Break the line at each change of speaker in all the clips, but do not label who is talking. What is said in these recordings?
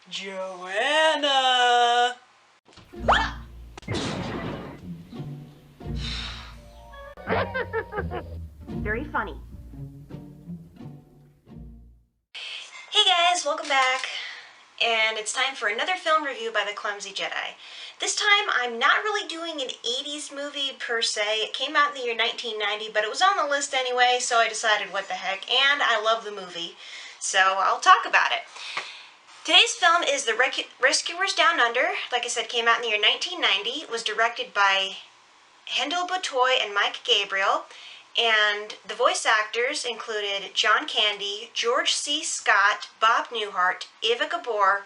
Joanna!
Very funny.
Hey guys, welcome back. And it's time for another film review by The Clumsy Jedi. This time I'm not really doing an 80s movie per se. It came out in the year 1990, but it was on the list anyway, so I decided what the heck. And I love the movie, so I'll talk about it. Today's film is The Rescuers Down Under. Like I said, came out in the year 1990. It was directed by Hendel Butoy and Mike Gabriel. And the voice actors included John Candy, George C. Scott, Bob Newhart, Eva Gabor,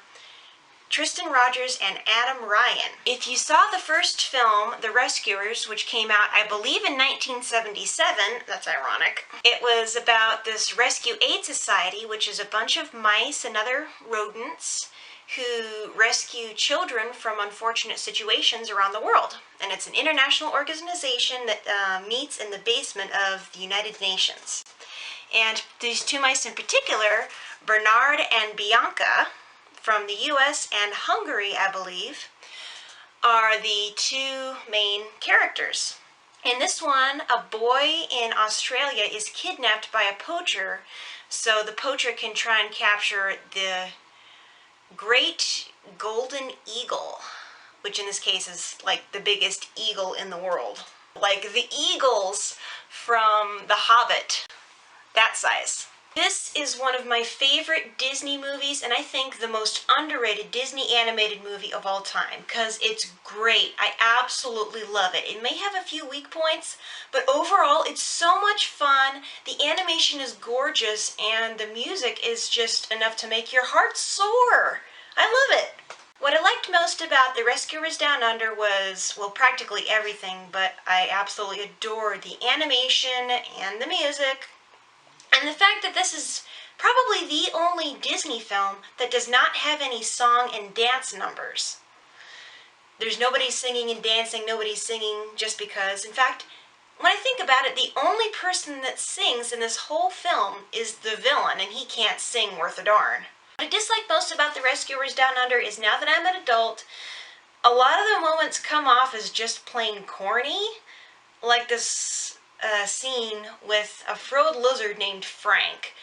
Tristan Rogers, and Adam Ryan. If you saw the first film, The Rescuers, which came out, I believe, in 1977, that's ironic, it was about this rescue aid society, which is a bunch of mice and other rodents who rescue children from unfortunate situations around the world. And it's an international organization that meets in the basement of the United Nations. And these two mice in particular, Bernard and Bianca, from the US and Hungary, I believe, are the two main characters. In this one, a boy in Australia is kidnapped by a poacher, so the poacher can try and capture the great golden eagle, which in this case is like the biggest eagle in the world. Like the eagles from The Hobbit, that size. This is one of my favorite Disney movies, and I think the most underrated Disney animated movie of all time, because it's great. I absolutely love it. It may have a few weak points, but overall it's so much fun. The animation is gorgeous, and the music is just enough to make your heart soar. I love it. What I liked most about The Rescuers Down Under was, well, practically everything, but I absolutely adored the animation and the music. And the fact that this is probably the only Disney film that does not have any song and dance numbers. There's nobody singing and dancing, nobody's singing just because. In fact, when I think about it, the only person that sings in this whole film is the villain, and he can't sing worth a darn. What I dislike most about The Rescuers Down Under is, now that I'm an adult, a lot of the moments come off as just plain corny, like this scene with a frilled lizard named Frank.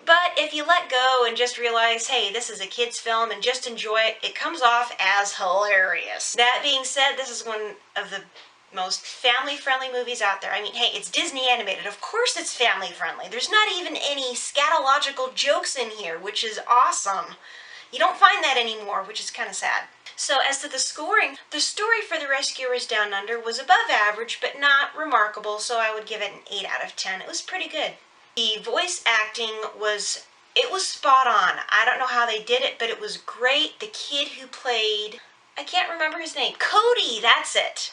But if you let go and just realize, hey, this is a kid's film, and just enjoy it, it comes off as hilarious. That being said, this is one of the most family-friendly movies out there. I mean, hey, it's Disney animated. Of course it's family-friendly. There's not even any scatological jokes in here, which is awesome. You don't find that anymore, which is kind of sad. So as to the scoring, the story for The Rescuers Down Under was above average, but not remarkable, so I would give it an 8 out of 10. It was pretty good. The voice acting was spot on. I don't know how they did it, but it was great. The kid who played, I can't remember his name, Cody, that's it.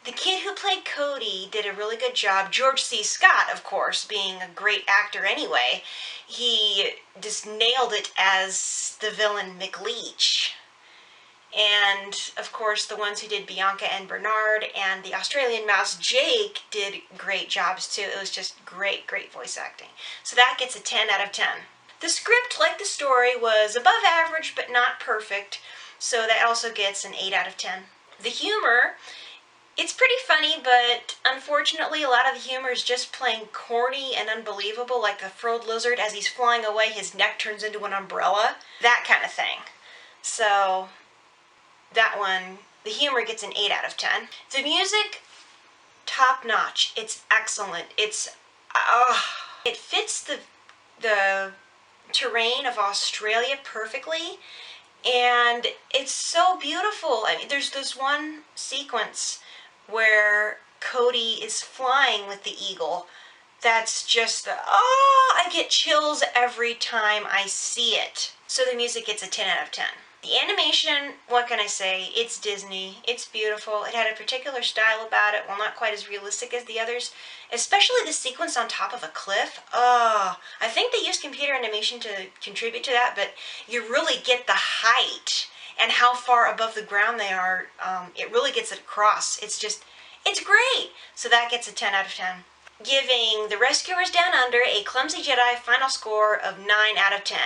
The kid who played Cody did a really good job. George C. Scott, of course, being a great actor anyway, he just nailed it as the villain McLeach. And, of course, the ones who did Bianca and Bernard and the Australian mouse Jake did great jobs too. It was just great, great voice acting. So that gets a 10 out of 10. The script, like the story, was above average but not perfect, so that also gets an 8 out of 10. The humor, it's pretty funny, but unfortunately a lot of the humor is just plain corny and unbelievable, like the frilled lizard, as he's flying away, his neck turns into an umbrella. That kind of thing. So that one, the humor gets an 8 out of 10. The music, top notch. It's excellent. It fits the terrain of Australia perfectly, and it's so beautiful. I mean, there's this one sequence where Cody is flying with the eagle. That's just, I get chills every time I see it. So the music gets a 10 out of 10. The animation, what can I say? It's Disney. It's beautiful. It had a particular style about it, while not quite as realistic as the others. Especially the sequence on top of a cliff. I think they used computer animation to contribute to that, but you really get the height and how far above the ground they are. It really gets it across. It's great. So that gets a 10 out of 10. giving The Rescuers Down Under a Clumsy Jedi final score of 9 out of 10.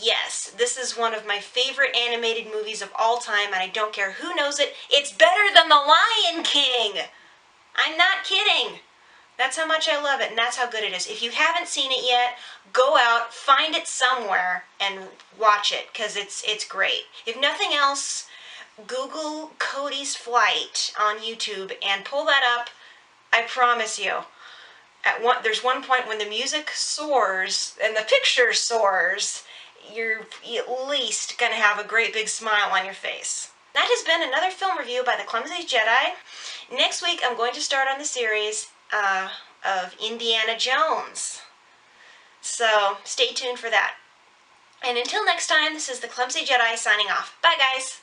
Yes, this is one of my favorite animated movies of all time, and I don't care who knows it, it's better than The Lion King! I'm not kidding! That's how much I love it, and that's how good it is. If you haven't seen it yet, go out, find it somewhere, and watch it, because it's great. If nothing else, Google Cody's Flight on YouTube and pull that up. I promise you. There's one point when the music soars and the picture soars, you're at least going to have a great big smile on your face. That has been another film review by The Clumsy Jedi. Next week I'm going to start on the series of Indiana Jones. So stay tuned for that. And until next time, this is The Clumsy Jedi signing off. Bye guys!